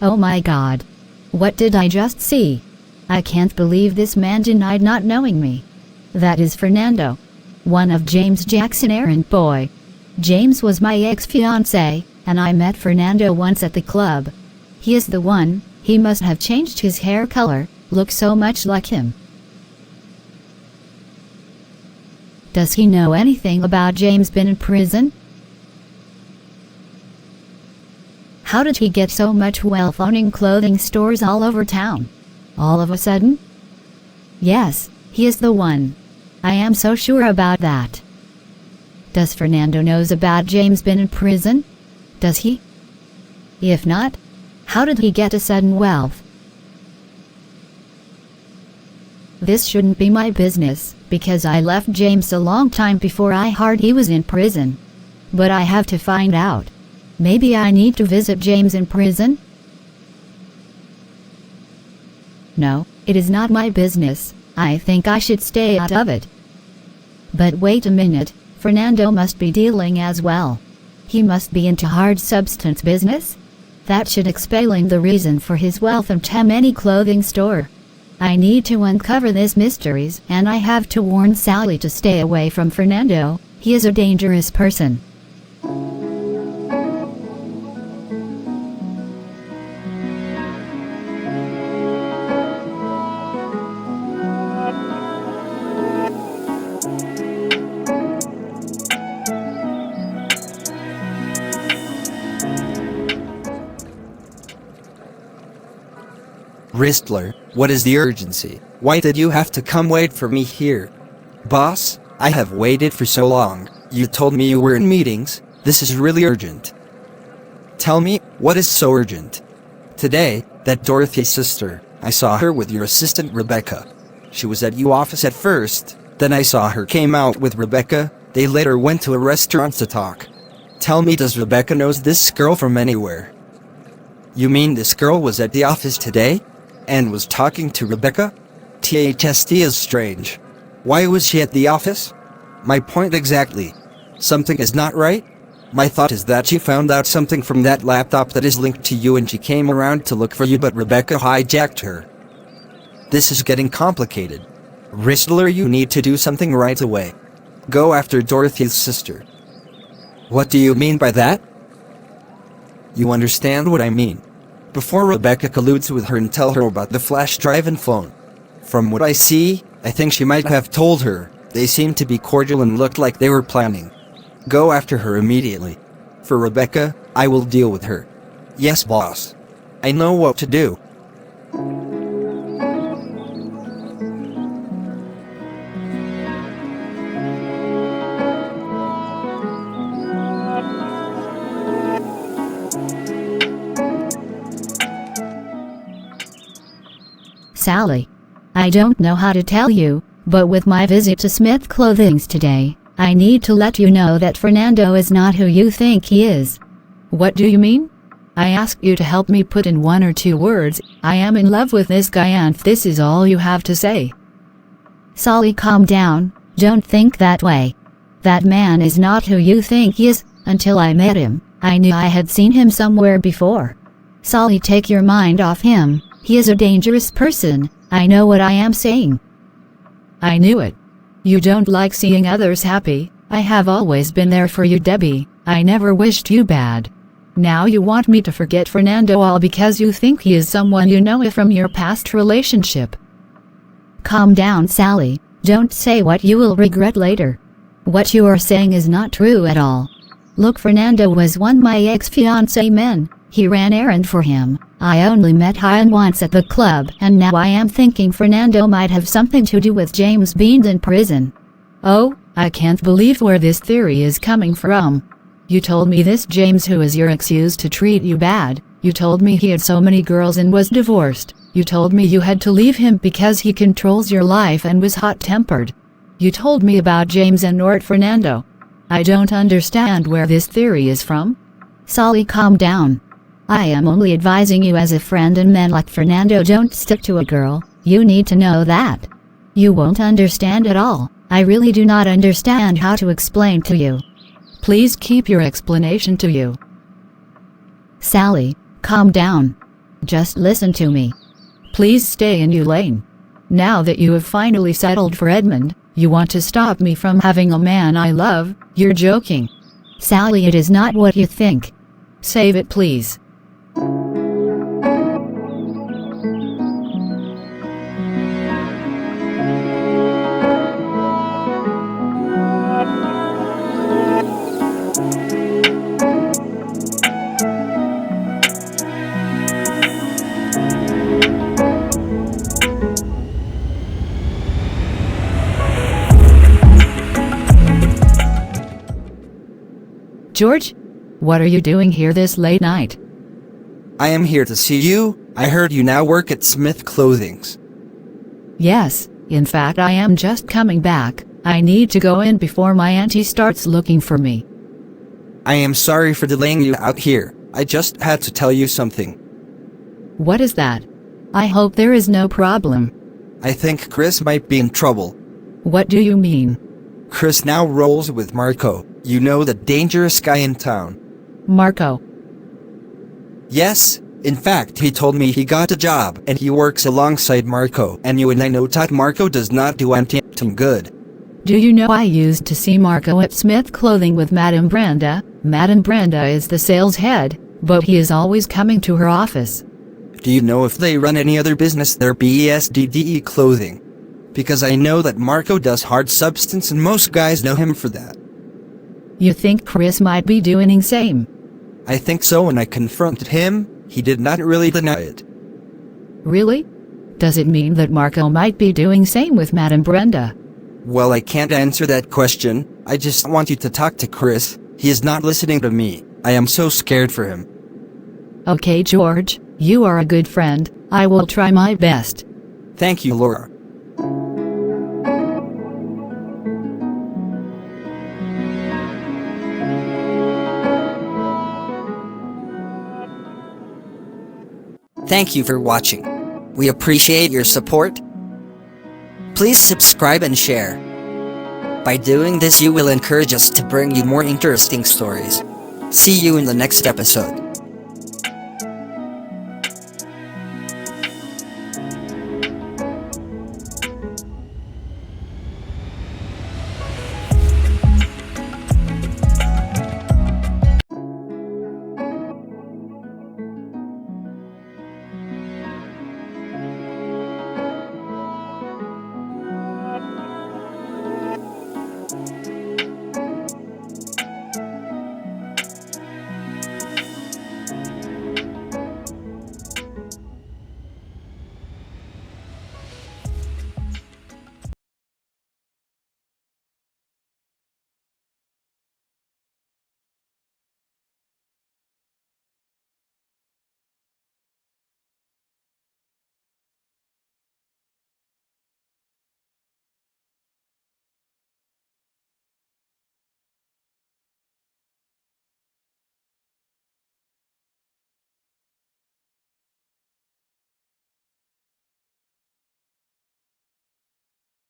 Oh my God. What did I just see? I can't believe this man denied not knowing me. That is Fernando. One of James' Jackson errand boy. James was my ex-fiancé, and I met Fernando once at the club. He is the one. He must have changed his hair color, looks so much like him. Does he know anything about James been in prison? How did he get so much wealth owning clothing stores all over town? All of a sudden? Yes, he is the one. I am so sure about that. Does Fernando knows about James been in prison? Does he? If not, how did he get a sudden wealth? This shouldn't be my business, because I left James a long time before I heard he was in prison. But I have to find out. Maybe I need to visit James in prison? No, it is not my business. I think I should stay out of it. But wait a minute, Fernando must be dealing as well. He must be into hard substance business? That should explain the reason for his wealth and many clothing store. I need to uncover these mysteries, and I have to warn Sally to stay away from Fernando. He is a dangerous person. Ristler, what is the urgency? Why did you have to come wait for me here? Boss, I have waited for so long. You told me you were in meetings. This is really urgent. Tell me, what is so urgent? Today, that Dorothy's sister, I saw her with your assistant Rebecca. She was at your office at first, then I saw her came out with Rebecca. They later went to a restaurant to talk. Tell me, does Rebecca knows this girl from anywhere? You mean this girl was at the office today? And was talking to Rebecca? THST is strange. Why was she at the office? My point exactly. Something is not right? My thought is that she found out something from that laptop that is linked to you and she came around to look for you, but Rebecca hijacked her. This is getting complicated. Ristler, you need to do something right away. Go after Dorothy's sister. What do you mean by that? You understand what I mean. Before Rebecca colludes with her and tell her about the flash drive and phone. From what I see, I think she might have told her. They seemed to be cordial and looked like they were planning. Go after her immediately. For Rebecca, I will deal with her. Yes, boss. I know what to do. Sally. I don't know how to tell you, but with my visit to Smith Clothings today, I need to let you know that Fernando is not who you think he is. What do you mean? I ask you to help me put in 1 or 2 words. I am in love with this guy and this is all you have to say. Sally, calm down. Don't think that way. That man is not who you think he is. Until I met him, I knew I had seen him somewhere before. Sally, take your mind off him. He is a dangerous person. I know what I am saying. I knew it. You don't like seeing others happy. I have always been there for you, Debbie. I never wished you bad. Now you want me to forget Fernando all because you think he is someone you know from your past relationship. Calm down, Sally. Don't say what you will regret later. What you are saying is not true at all. Look, Fernando was one of my ex-fiancé men. He ran errand for him. I only met him once at the club, and now I am thinking Fernando might have something to do with James being in prison. Oh, I can't believe where this theory is coming from. You told me this James, who is your ex, used to treat you bad. You told me he had so many girls and was divorced. You told me you had to leave him because he controls your life and was hot-tempered. You told me about James and not Fernando. I don't understand where this theory is from. Sally, calm down. I am only advising you as a friend, and men like Fernando don't stick to a girl. You need to know that. You won't understand at all. I really do not understand how to explain to you. Please keep your explanation to you. Sally, calm down. Just listen to me. Please stay in your lane. Now that you have finally settled for Edmund, you want to stop me from having a man I love? You're joking. Sally, it is not what you think. Save it, please. George, what are you doing here this late night? I am here to see you. I heard you now work at Smith Clothings. Yes, in fact I am just coming back. I need to go in before my auntie starts looking for me. I am sorry for delaying you out here. I just had to tell you something. What is that? I hope there is no problem. I think Chris might be in trouble. What do you mean? Chris now rolls with Marco. You know, the dangerous guy in town. Marco. Yes, in fact he told me he got a job and he works alongside Marco, and you and I know that Marco does not do anything good. Do you know I used to see Marco at Smith Clothing with Madame Brenda? Madame Brenda is the sales head, but he is always coming to her office. Do you know if they run any other business there? BSDDE Clothing? Because I know that Marco does hard substance and most guys know him for that. You think Chris might be doing the same? I think so. When I confronted him, he did not really deny it. Really? Does it mean that Marco might be doing same with Madame Brenda? Well, I can't answer that question. I just want you to talk to Chris. He is not listening to me. I am so scared for him. Okay, George, you are a good friend. I will try my best. Thank you, Laura. Thank you for watching. We appreciate your support. Please subscribe and share. By doing this, you will encourage us to bring you more interesting stories. See you in the next episode.